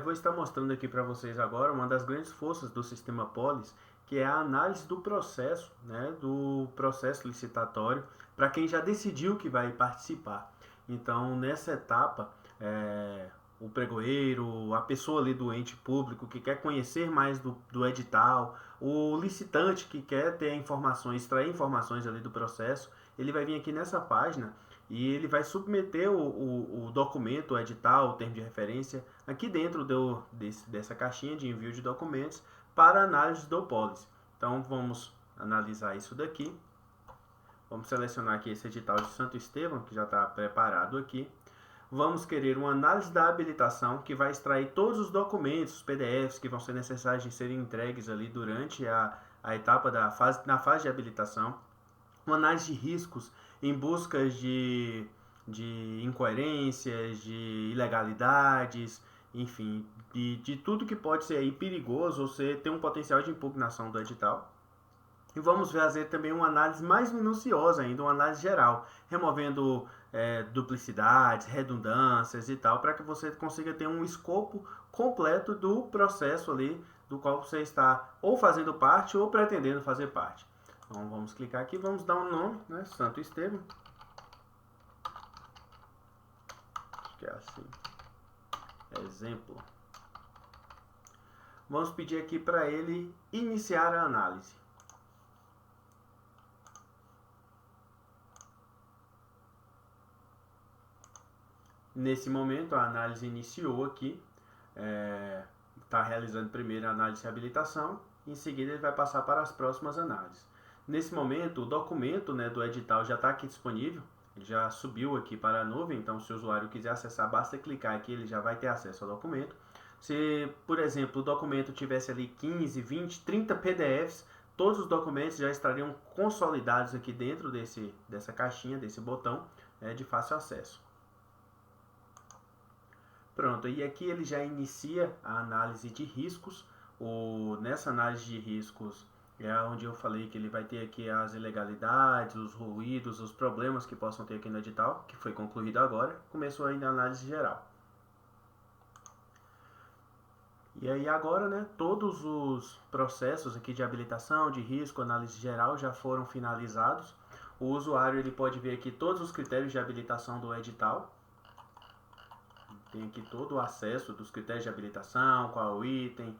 Vou estar mostrando aqui para vocês agora uma das grandes forças do sistema Polis, que é a análise do processo, né, do processo licitatório, para quem já decidiu que vai participar. Então, nessa etapa, o pregoeiro, a pessoa ali do ente público que quer conhecer mais do edital, o licitante que quer ter informações, extrair informações ali do processo, ele vai vir aqui nessa página e ele vai submeter o documento, o edital, o termo de referência, aqui dentro dessa caixinha de envio de documentos para análise do Polis. Então vamos analisar isso daqui. Vamos selecionar aqui esse edital de Santo Estevão, que já está preparado aqui. Vamos querer uma análise da habilitação, que vai extrair todos os documentos, os PDFs que vão ser necessários de serem entregues ali durante a etapa na fase de habilitação. Uma análise de riscos em busca de incoerências, de ilegalidades, enfim, de tudo que pode ser aí perigoso ou ter um potencial de impugnação do edital. E vamos fazer também uma análise mais minuciosa ainda, uma análise geral, removendo duplicidades, redundâncias e tal, para que você consiga ter um escopo completo do processo ali, do qual você está ou fazendo parte ou pretendendo fazer parte. Então vamos clicar aqui, vamos dar um nome, né? Santo Estevão. Acho que é assim. Exemplo. Vamos pedir aqui para ele iniciar a análise. Nesse momento a análise iniciou aqui. Está realizando primeiro a análise de habilitação. Em seguida ele vai passar para as próximas análises. Nesse momento, o documento, né, do edital já está aqui disponível, ele já subiu aqui para a nuvem, então se o usuário quiser acessar, basta clicar aqui, ele já vai ter acesso ao documento. Se, por exemplo, o documento tivesse ali 15, 20, 30 PDFs, todos os documentos já estariam consolidados aqui dentro dessa caixinha, desse botão, de fácil acesso. Pronto, e aqui ele já inicia a análise de riscos. Nessa análise de riscos é onde eu falei que ele vai ter aqui as ilegalidades, os ruídos, os problemas que possam ter aqui no edital, que foi concluído agora. Começou ainda a análise geral. E aí agora, né, todos os processos aqui de habilitação, de risco, análise geral já foram finalizados. O usuário ele pode ver aqui todos os critérios de habilitação do edital. Tem aqui todo o acesso dos critérios de habilitação, qual o item,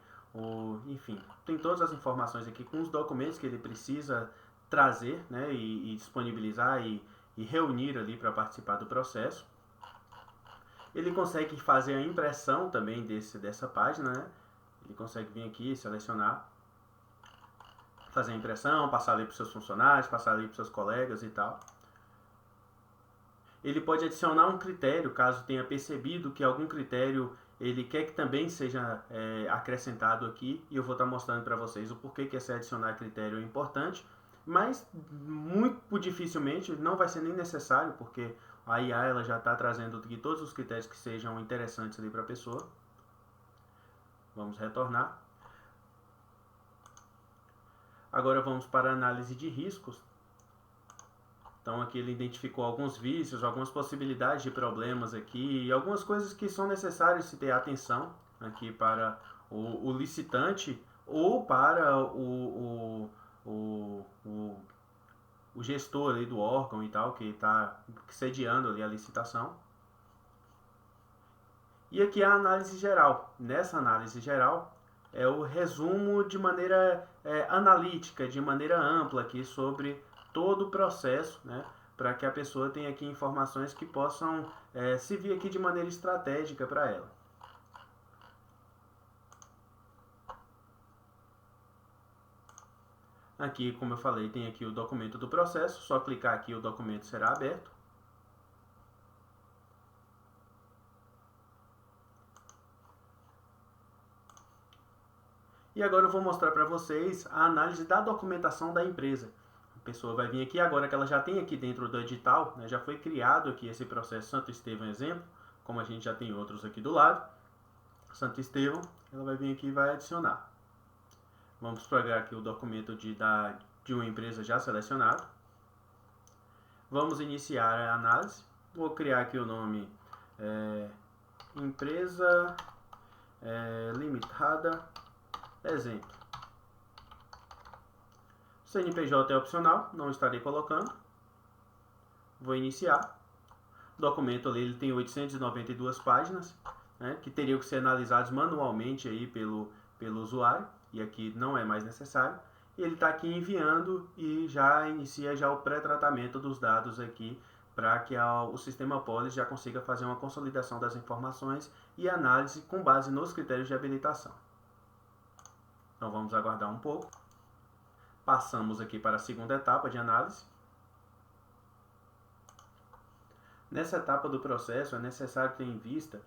enfim, tem todas as informações aqui com os documentos que ele precisa trazer, né, e disponibilizar e reunir ali para participar do processo. Ele consegue fazer a impressão também dessa página, né? Ele consegue vir aqui, selecionar, fazer a impressão, passar ali para os seus funcionários, passar ali para os seus colegas e tal. Ele pode adicionar um critério, caso tenha percebido que algum critério ele quer que também seja acrescentado aqui, e eu vou estar mostrando para vocês o porquê que esse adicionar critério é importante, mas muito dificilmente não vai ser nem necessário, porque a IA ela já está trazendo aqui todos os critérios que sejam interessantes ali para a pessoa. Vamos retornar. Agora vamos para a análise de riscos. Então aqui ele identificou alguns vícios, algumas possibilidades de problemas aqui e algumas coisas que são necessárias se ter atenção aqui para o licitante ou para o gestor ali do órgão e tal, que está sediando ali a licitação. E aqui a análise geral. Nessa análise geral é o resumo de maneira analítica, de maneira ampla aqui sobre todo o processo, né, para que a pessoa tenha aqui informações que possam servir aqui de maneira estratégica para ela. Aqui, como eu falei, tem aqui o documento do processo, só clicar aqui o documento será aberto. E agora eu vou mostrar para vocês a análise da documentação da empresa. A pessoa vai vir aqui agora que ela já tem aqui dentro do edital, né, já foi criado aqui esse processo Santo Estevão exemplo, como a gente já tem outros aqui do lado. Santo Estevão, ela vai vir aqui e vai adicionar. Vamos pegar aqui o documento de uma empresa já selecionado. Vamos iniciar a análise. Vou criar aqui o nome empresa limitada, exemplo. CNPJ é opcional, não estarei colocando. Vou iniciar. O documento ali ele tem 892 páginas, né, que teriam que ser analisados manualmente aí pelo usuário, e aqui não é mais necessário. E ele está aqui enviando e já inicia já o pré-tratamento dos dados aqui, para que o sistema Polis já consiga fazer uma consolidação das informações e análise com base nos critérios de habilitação. Então vamos aguardar um pouco. Passamos aqui para a segunda etapa de análise. Nessa etapa do processo é necessário ter em vista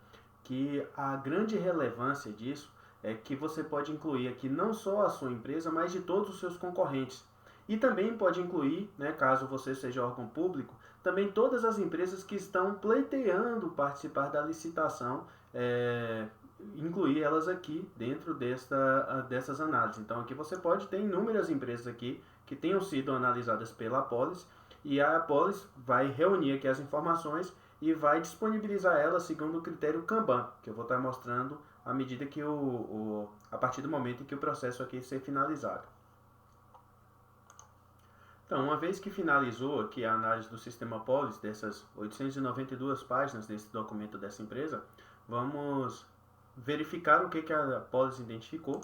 que a grande relevância disso é que você pode incluir aqui não só a sua empresa, mas de todos os seus concorrentes. E também pode incluir, né, caso você seja órgão público, também todas as empresas que estão pleiteando participar da licitação, incluir elas aqui dentro dessas análises. Então aqui você pode ter inúmeras empresas aqui que tenham sido analisadas pela Polis, e a Polis vai reunir aqui as informações e vai disponibilizar elas segundo o critério Kanban, que eu vou estar mostrando à medida que a partir do momento em que o processo aqui ser finalizado. Então, uma vez que finalizou aqui a análise do sistema Polis, dessas 892 páginas desse documento dessa empresa, vamos verificar o que a Polis identificou.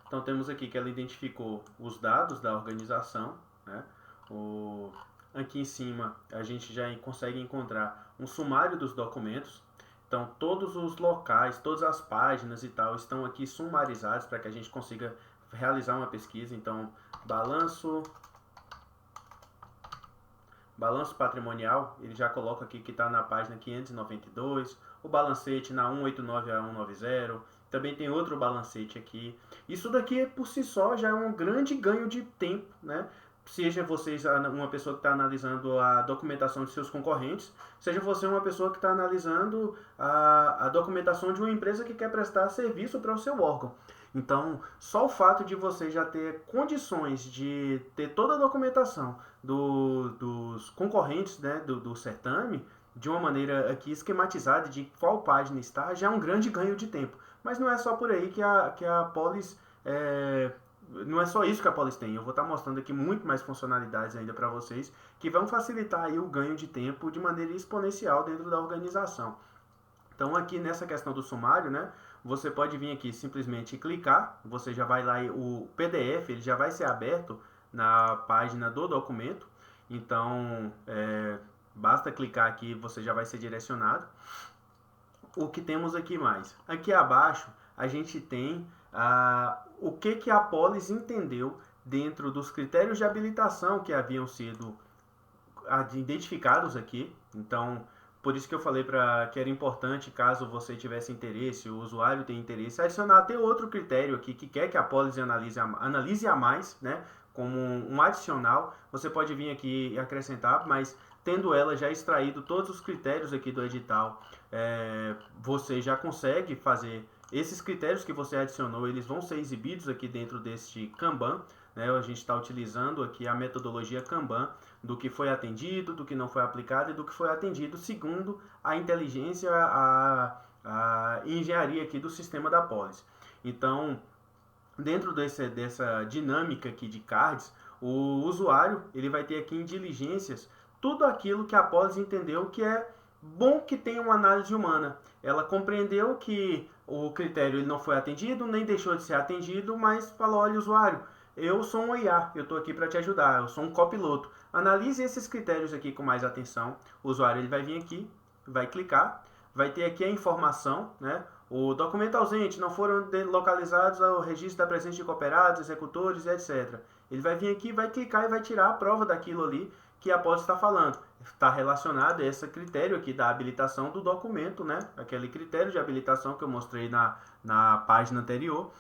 Então, temos aqui que ela identificou os dados da organização, né? Aqui em cima, a gente já consegue encontrar um sumário dos documentos. Então, todos os locais, todas as páginas e tal estão aqui sumarizados para que a gente consiga realizar uma pesquisa. Então, balanço patrimonial, ele já coloca aqui que está na página 592, o balancete na 189 a 190, também tem outro balancete aqui. Isso daqui por si só já é um grande ganho de tempo, né? Seja vocês uma pessoa que está analisando a documentação de seus concorrentes, seja você uma pessoa que está analisando a documentação de uma empresa que quer prestar serviço para o seu órgão. Então, só o fato de você já ter condições de ter toda a documentação dos concorrentes, né, do certame, de uma maneira aqui esquematizada de qual página está, já é um grande ganho de tempo. Mas não é só por aí que a Polis... não é só isso que a Polis tem. Eu vou estar mostrando aqui muito mais funcionalidades ainda para vocês, que vão facilitar aí o ganho de tempo de maneira exponencial dentro da organização. Então, aqui nessa questão do sumário, né, você pode vir aqui simplesmente clicar, você já vai lá, o PDF ele já vai ser aberto na página do documento. Então, basta clicar aqui, você já vai ser direcionado. O que temos aqui mais? Aqui abaixo, a gente tem o que a Polis entendeu dentro dos critérios de habilitação que haviam sido identificados aqui. Então, por isso que eu falei que era importante, caso você tivesse interesse, o usuário tem interesse, adicionar até outro critério aqui que quer que a Polis analise a mais, né, como um adicional. Você pode vir aqui e acrescentar, mas tendo ela já extraído todos os critérios aqui do edital, você já consegue fazer esses critérios que você adicionou, eles vão ser exibidos aqui dentro deste Kanban, né? A gente está utilizando aqui a metodologia Kanban do que foi atendido, do que não foi aplicado e do que foi atendido segundo a inteligência, a engenharia aqui do sistema da Polis. Então, dentro dessa dinâmica aqui de cards, o usuário ele vai ter aqui em diligências tudo aquilo que a Polis entendeu que é bom que tenha uma análise humana. Ela compreendeu que o critério ele não foi atendido, nem deixou de ser atendido, mas falou: olha, usuário, eu sou um IA, eu estou aqui para te ajudar, eu sou um copiloto. Analise esses critérios aqui com mais atenção. O usuário ele vai vir aqui, vai clicar, vai ter aqui a informação, né? O documento ausente, não foram localizados ao registro da presença de cooperados, executores, etc. Ele vai vir aqui, vai clicar e vai tirar a prova daquilo ali que a Polis está falando. Está relacionado a esse critério aqui da habilitação do documento, né? Aquele critério de habilitação que eu mostrei na página anterior.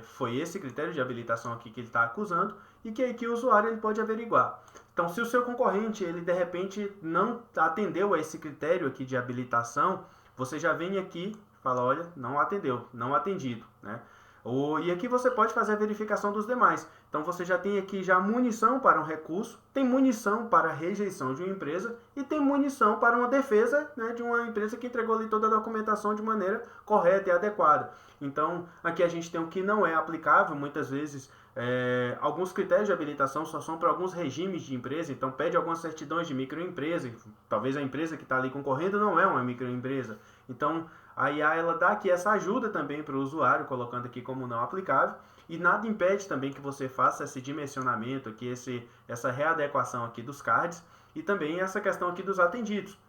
Foi esse critério de habilitação aqui que ele está acusando e que aqui o usuário ele pode averiguar. Então, se o seu concorrente ele de repente não atendeu a esse critério aqui de habilitação, você já vem aqui e fala: olha, não atendeu, não atendido, né? E aqui você pode fazer a verificação dos demais. Então você já tem aqui já munição para um recurso, tem munição para a rejeição de uma empresa e tem munição para uma defesa, né, de uma empresa que entregou ali toda a documentação de maneira correta e adequada. Então aqui a gente tem o que não é aplicável, muitas vezes alguns critérios de habilitação só são para alguns regimes de empresa, então pede algumas certidões de microempresa, talvez a empresa que está ali concorrendo não é uma microempresa. Então a IA ela dá aqui essa ajuda também para o usuário, colocando aqui como não aplicável, e nada impede também que você faça esse dimensionamento aqui, essa readequação aqui dos cards, e também essa questão aqui dos atendidos.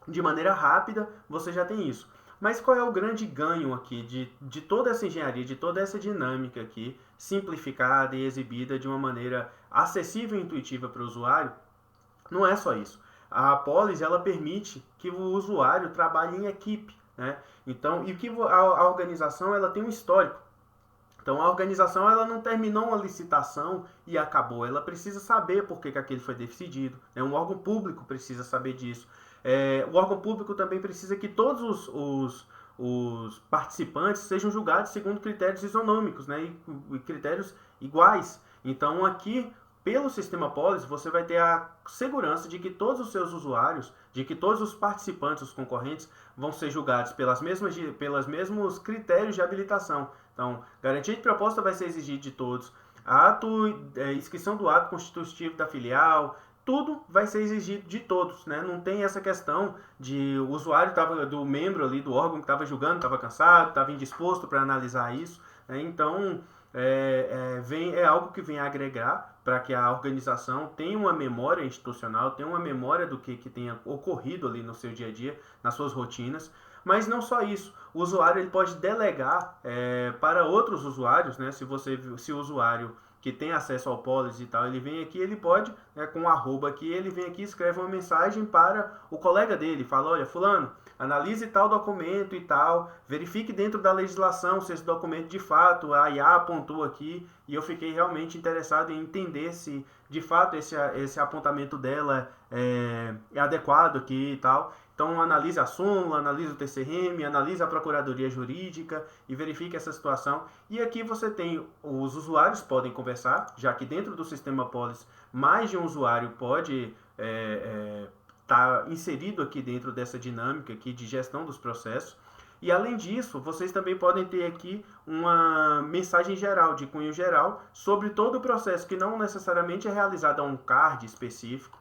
De maneira rápida, você já tem isso. Mas qual é o grande ganho aqui de toda essa engenharia, de toda essa dinâmica aqui, simplificada e exibida de uma maneira acessível e intuitiva para o usuário? Não é só isso. A Polis ela permite que o usuário trabalhe em equipe, né? Então, e que a organização ela tem um histórico. Então a organização ela não terminou uma licitação e acabou. Ela precisa saber por que aquele foi decidido. Né? Um órgão público precisa saber disso. O órgão público também precisa que todos os participantes sejam julgados segundo critérios isonômicos, né? E critérios iguais. Então aqui, pelo sistema Polis, você vai ter a segurança de que todos os seus usuários, de que todos os participantes, os concorrentes, vão ser julgados pelos mesmos critérios de habilitação. Então, garantia de proposta vai ser exigida de todos. Inscrição do ato constitutivo da filial, tudo vai ser exigido de todos, né? Não tem essa questão de o usuário do membro ali do órgão que estava julgando, estava cansado, estava indisposto para analisar isso, né? Então, é algo que vem agregar para que a organização tenha uma memória institucional, tenha uma memória do que tenha ocorrido ali no seu dia a dia, nas suas rotinas. Mas não só isso, o usuário ele pode delegar para outros usuários, né? Se o usuário que tem acesso ao Polis e tal, ele vem aqui, ele pode, com o arroba aqui, ele vem aqui e escreve uma mensagem para o colega dele, fala, olha, fulano, analise tal documento e tal, verifique dentro da legislação se esse documento de fato, a IA apontou aqui, e eu fiquei realmente interessado em entender se de fato esse apontamento dela é adequado aqui e tal. Então analise a súmula, analise o TCM, analise a procuradoria jurídica e verifique essa situação. E aqui você tem, os usuários podem conversar, já que dentro do sistema Polis, mais de um usuário pode estar inserido aqui dentro dessa dinâmica aqui de gestão dos processos. E além disso, vocês também podem ter aqui uma mensagem geral, de cunho geral, sobre todo o processo, que não necessariamente é realizado a um card específico,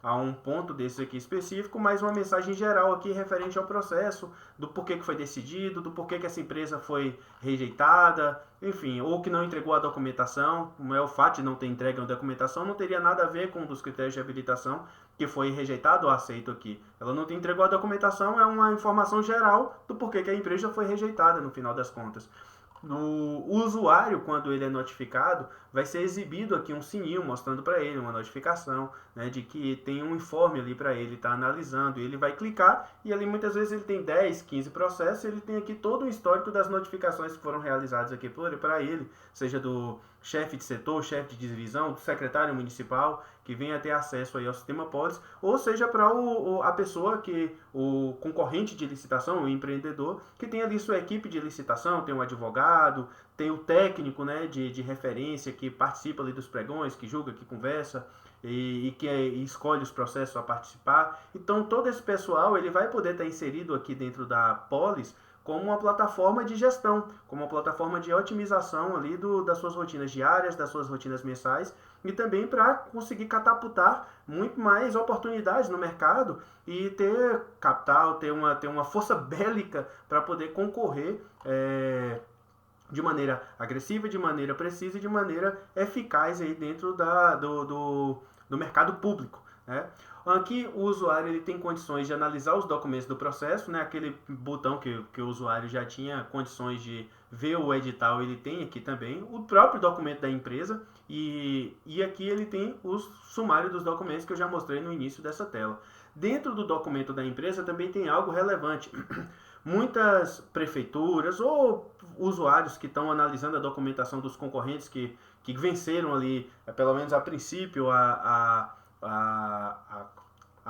a um ponto desse aqui específico, mas uma mensagem geral aqui referente ao processo, do porquê que foi decidido, do porquê que essa empresa foi rejeitada, enfim, ou que não entregou a documentação. O fato de não ter entregue a documentação não teria nada a ver com um dos critérios de habilitação que foi rejeitado ou aceito aqui. Ela não entregou a documentação, é uma informação geral do porquê que a empresa foi rejeitada no final das contas. O usuário, quando ele é notificado, vai ser exibido aqui um sininho mostrando para ele uma notificação, né, de que tem um informe ali para ele estar analisando, e ele vai clicar e ali muitas vezes ele tem 10, 15 processos, ele tem aqui todo o histórico das notificações que foram realizadas aqui para ele, seja do chefe de setor, chefe de divisão, do secretário municipal, que venha ter acesso aí ao sistema Polis, ou seja para a pessoa o concorrente de licitação, o empreendedor, que tem ali sua equipe de licitação, tem um advogado, tem o técnico, né, de referência que participa ali dos pregões, que julga, que conversa e que escolhe os processos a participar. Então todo esse pessoal ele vai poder estar inserido aqui dentro da Polis como uma plataforma de gestão, como uma plataforma de otimização ali das suas rotinas diárias, das suas rotinas mensais, e também para conseguir catapultar muito mais oportunidades no mercado e ter capital, ter uma força bélica para poder concorrer de maneira agressiva, de maneira precisa e de maneira eficaz aí dentro do mercado público, né? Aqui o usuário ele tem condições de analisar os documentos do processo, né? Aquele botão que o usuário já tinha condições de ver o edital, ele tem aqui também o próprio documento da empresa e aqui ele tem o sumário dos documentos que eu já mostrei no início dessa tela. Dentro do documento da empresa também tem algo relevante. Muitas prefeituras ou usuários que estão analisando a documentação dos concorrentes que venceram ali, pelo menos a princípio, a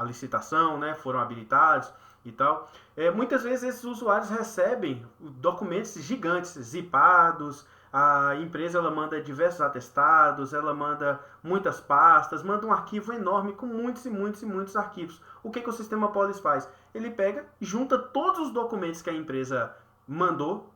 licitação, né, foram habilitados, e tal. Muitas vezes esses usuários recebem documentos gigantes, zipados, a empresa ela manda diversos atestados, ela manda muitas pastas, manda um arquivo enorme com muitos e muitos e muitos arquivos. O que o sistema Polis faz? Ele pega, junta todos os documentos que a empresa mandou,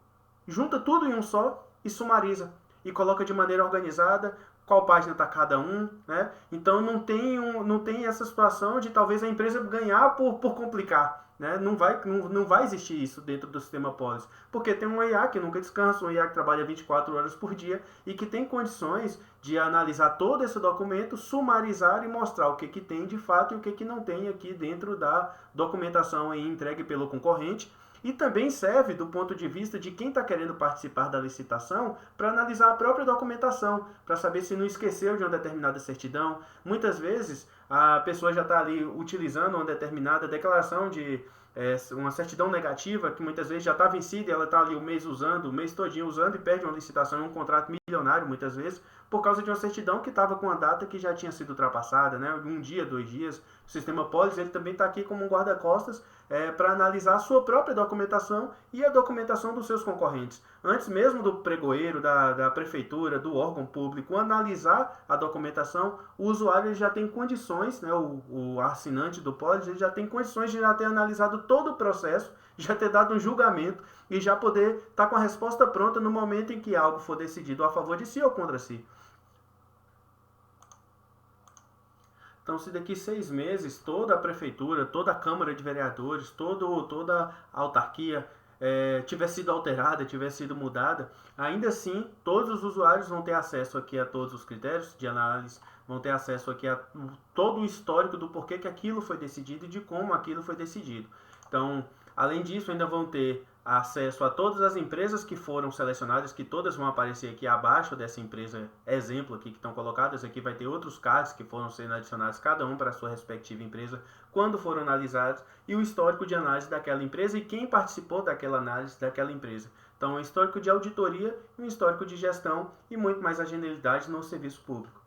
junta tudo em um só e sumariza. E coloca de maneira organizada qual página está cada um, né? Então não tem essa situação de talvez a empresa ganhar por complicar. Né? Não vai existir isso dentro do sistema Polis, porque tem um IA que nunca descansa, um IA que trabalha 24 horas por dia e que tem condições de analisar todo esse documento, sumarizar e mostrar o que tem de fato e o que não tem aqui dentro da documentação aí entregue pelo concorrente. E também serve do ponto de vista de quem está querendo participar da licitação para analisar a própria documentação, para saber se não esqueceu de uma determinada certidão. Muitas vezes a pessoa já está ali utilizando uma determinada declaração de uma certidão negativa, que muitas vezes já está vencida e ela está ali o mês usando, o mês todinho usando e perde uma licitação em um contrato milionário muitas vezes, por causa de uma certidão que estava com a data que já tinha sido ultrapassada, né? Um dia, 2 dias. O sistema Polis ele também está aqui como um guarda-costas para analisar a sua própria documentação e a documentação dos seus concorrentes. Antes mesmo do pregoeiro, da prefeitura, do órgão público analisar a documentação, o usuário já tem condições, né, o assinante do Polis, ele já tem condições de já ter analisado todo o processo, já ter dado um julgamento e já poder estar com a resposta pronta no momento em que algo for decidido a favor de si ou contra si. Então, se daqui 6 meses toda a prefeitura, toda a Câmara de Vereadores, toda a autarquia tiver sido alterada, tiver sido mudada, ainda assim todos os usuários vão ter acesso aqui a todos os critérios de análise, vão ter acesso aqui a todo o histórico do porquê que aquilo foi decidido e de como aquilo foi decidido. Então, além disso, ainda vão ter acesso a todas as empresas que foram selecionadas, que todas vão aparecer aqui abaixo dessa empresa exemplo aqui que estão colocadas. Aqui vai ter outros cards que foram sendo adicionados, cada um para a sua respectiva empresa, quando foram analisados, e o histórico de análise daquela empresa e quem participou daquela análise daquela empresa. Então, um histórico de auditoria, um histórico de gestão e muito mais agilidade no serviço público.